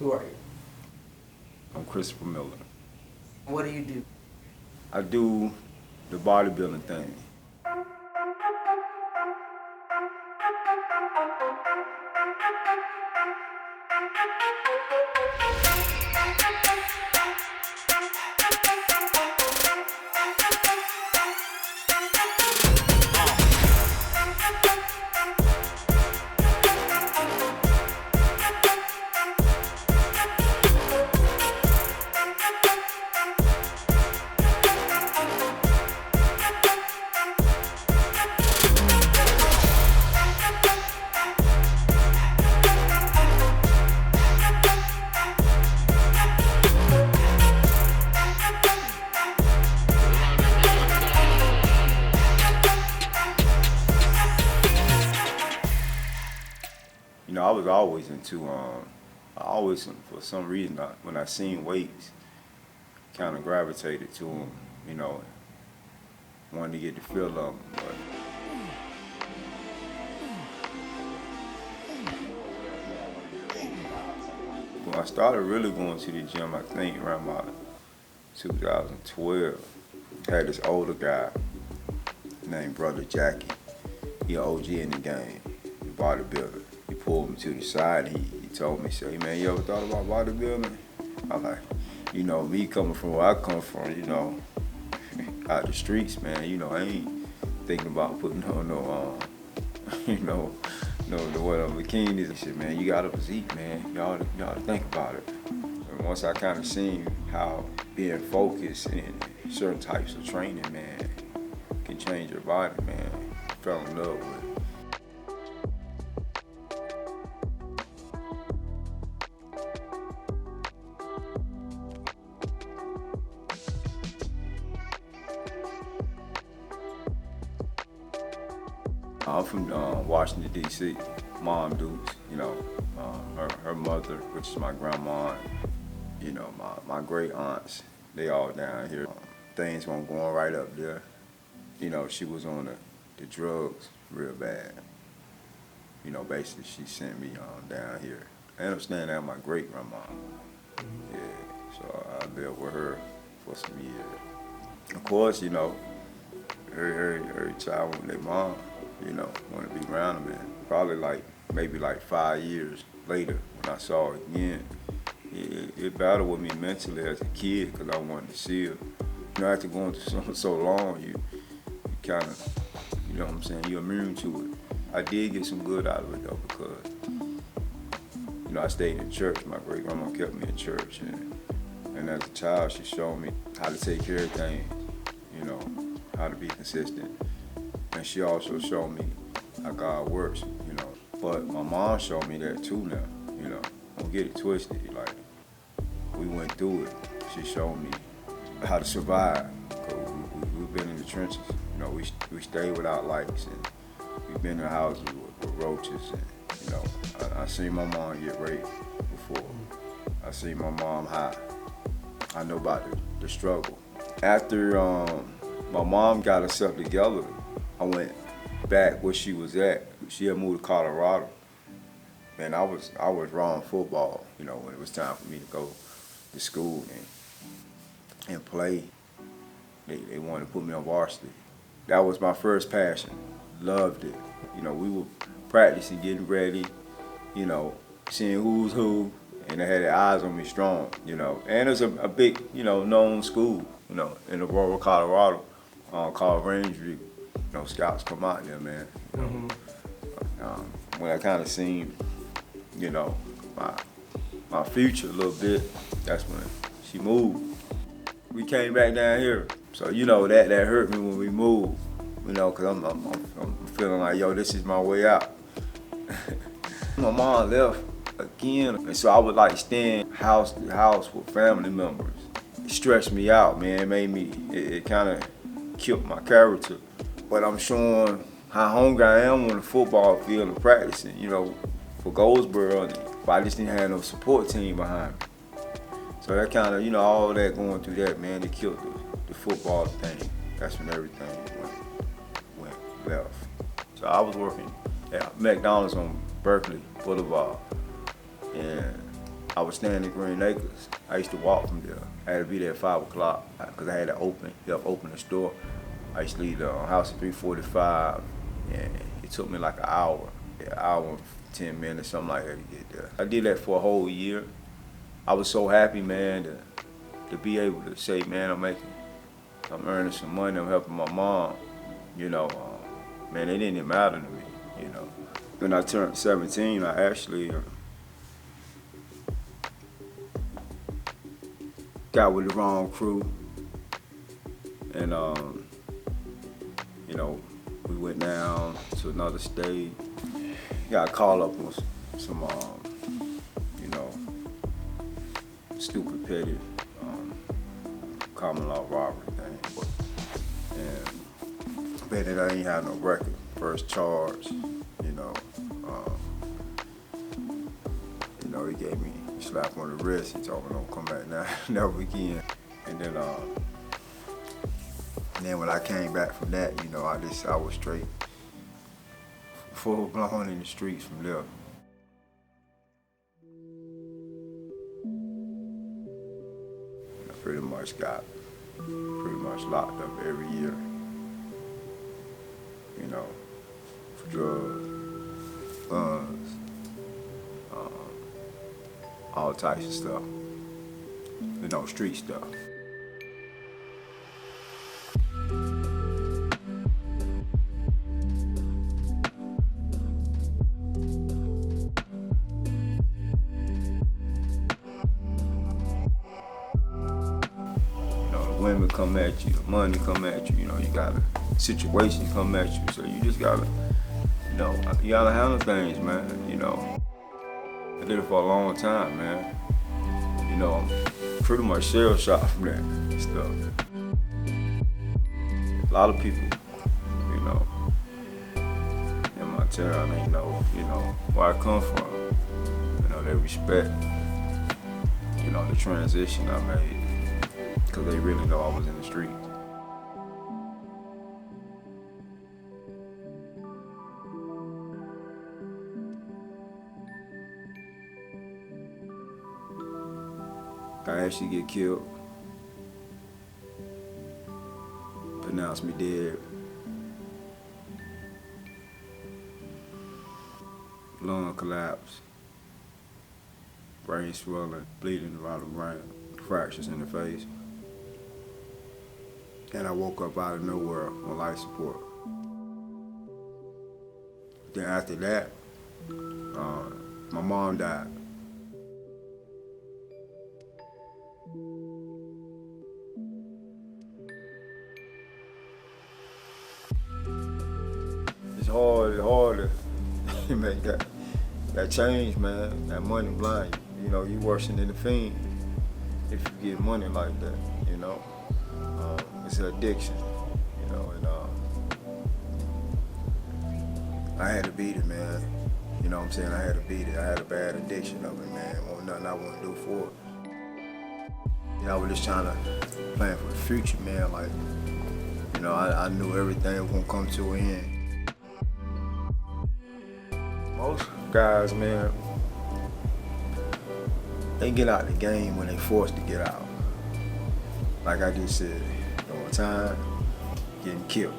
Who are you? I'm Christopher Miller. What do you do? I do the bodybuilding thing. I was always into, I always, for some reason, when I seen weights, kind of gravitated to them, wanted to get the feel of them. But when I started really going to the gym, I think around about 2012, I had this older guy named Brother Jackie. He an OG in the game, the bodybuilder. He pulled me to the side and he told me, say, man, you ever thought about bodybuilding? I'm like, me coming from where I come from, out the streets, man, I ain't thinking about putting on no, no bikinis. He said, man, you got a physique, man. You ought to think about it. And once I kind of seen how being focused in certain types of training, man, can change your body, man, I fell in love with it. I'm from Washington, D.C. Mom Dukes, her mother, which is my grandma, and, my great aunts, they all down here. Things weren't going right up there. She was on the drugs real bad. Basically she sent me down here. I ended up staying at my great grandma. Yeah, so I lived with her for some years. Of course, every child with their mom, want to be around them. And probably maybe 5 years later, when I saw her again, it battled with me mentally as a kid because I wanted to see her. After going through so long, you kind of, what I'm saying, you're immune to it. I did get some good out of it though because, I stayed in church. My great grandma kept me in church, and as a child, she showed me how to take care of things, how to be consistent. And she also showed me how God works, But my mom showed me that too now, Don't get it twisted. We went through it. She showed me how to survive. Cause we've been in the trenches. We stayed without lights, and we've been in houses with roaches. And, I seen my mom get raped before. I seen my mom high. I know about the struggle. After my mom got herself together, I went back where she was at. She had moved to Colorado. Man, I was raw in football, when it was time for me to go to school and play. They wanted to put me on varsity. That was my first passion. Loved it. We were practicing, getting ready, seeing who's who, and they had their eyes on me strong, And it's a big, known school, in Aurora, Colorado, called Rangeview. Scouts come out there, man. When I kind of seen, my future a little bit, that's when she moved. We came back down here, so that hurt me when we moved, because I'm feeling like, yo, this is my way out. My mom left again, and so I would staying house to house with family members. It stressed me out, man. It made me, it kind of killed my character. But I'm showing how hungry I am on the football field and practicing, for Goldsboro, but I just didn't have no support team behind me. So that kind of, all that going through that, man, it killed the football thing. That's when everything went left. So I was working at McDonald's on Berkeley Boulevard, and I was staying in Green Acres. I used to walk from there. I had to be there at 5 o'clock because I had to help open the store. I used to leave the house at 3:45, and it took me like an hour and 10 minutes, something like that to get there. I did that for a whole year. I was so happy, man, to be able to say, man, I'm earning some money, I'm helping my mom, you know. Man, it didn't matter to me, you know. When I turned 17, I actually got with the wrong crew, and you know, we went down to another state. Got caught up on some you know, stupid petty common law robbery thing, and bet that I ain't had no record. First charge, you know, he gave me a slap on the wrist. He told me don't come back now, never again. And then when I came back from that, you know, I was straight, full blown in the streets from there. I pretty much got locked up every year, you know, for drugs, guns, all types of stuff, you know, street stuff. Women come at you, money come at you, you know, you got a situation come at you, so you just gotta, you know, you gotta handle things, man, you know. I did it for a long time, man. You know, I'm pretty much shell shocked from that stuff. A lot of people, you know, in my town, they know, you know, where I come from. You know, they respect, you know, the transition I made, because they really know I was in the streets. I actually get killed, pronounced me dead, lung collapse, brain swelling, bleeding around the brain, fractures in the face. And I woke up out of nowhere on life support. Then after that, my mom died. It's hard to make that change, man. That money blind you. You know, you worse than the fiend if you get money like that, you know. It's an addiction, you know, and I had to beat it, man. You know what I'm saying? I had to beat it. I had a bad addiction of it, man. Wasn't nothing I want to do for it. You know, I was just trying to plan for the future, man. Like, you know, I knew everything was gonna come to an end. Most guys, man, they get out the game when they forced to get out. Like I just said, on time, getting killed.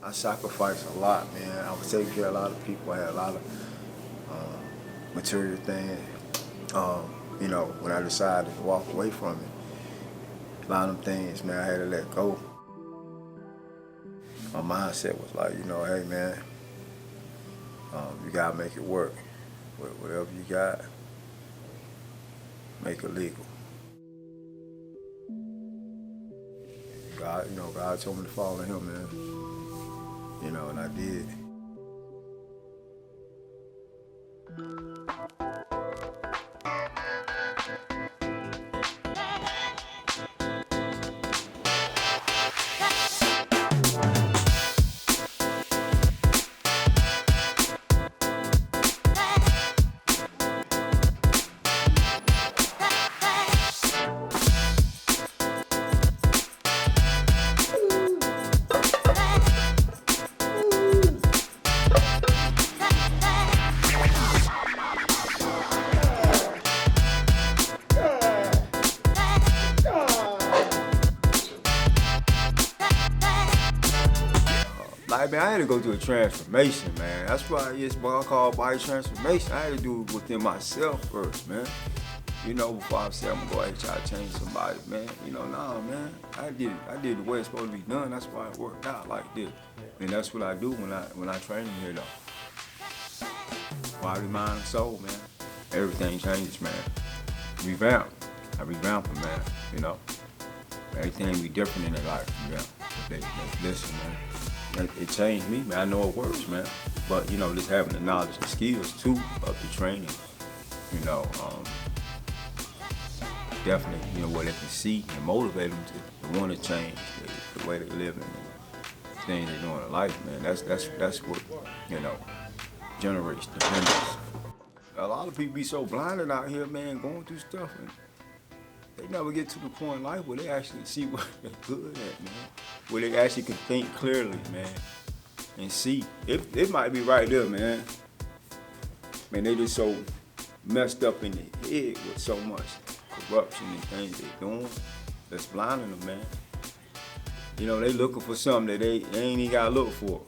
I sacrificed a lot, man. I was taking care of a lot of people. I had a lot of material things. You know, when I decided to walk away from it, a lot of them things, man, I had to let go. My mindset was like, you know, hey, man, you gotta make it work. Whatever you got, make it legal. God, you know, God told me to follow him, man. You know, and I did. mean, I had to go through a transformation, man. That's why it's what I call body transformation. I had to do it within myself first, man. You know, before I said I'm gonna go out and try to change somebody, man. You know, nah, man. I did it the way it's supposed to be done. That's why it worked out like this. And that's what I do when I train in here, though. Body, mind, and soul, man. Everything changes, man. Revamp. I revamp them, man. You know, everything be different in their life. Yeah. They listen, man. It changed me, man. I know it works, man. But you know, just having the knowledge and skills too of the training, you know, definitely, you know, where they can see and motivate them to want to change the way they live and the things they do in life, man. That's what, you know, generates dependence. A lot of people be so blinded out here, man, going through stuff, and they never get to the point in life where they actually see what they're good at, man. Where they actually can think clearly, man, and see. It might be right there, man. Man, they just so messed up in the head with so much corruption and things they're doing that's blinding them, man. You know, they looking for something that they ain't even gotta look for.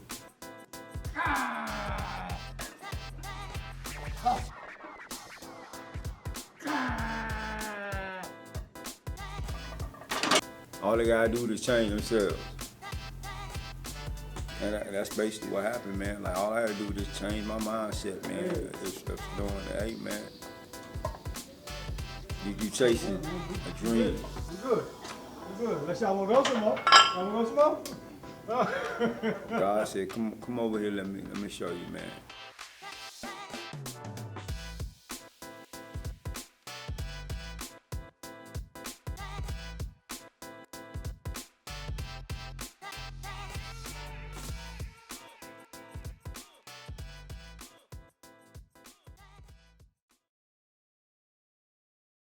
All they gotta do is change themselves. And that's basically what happened, man. Like, all I had to do was just change my mindset, man. It's doing that, hey, man. You chasing a dream. You good. You good. Unless y'all wanna go some more. Y'all wanna go some more? God said, come over here, let me show you, man.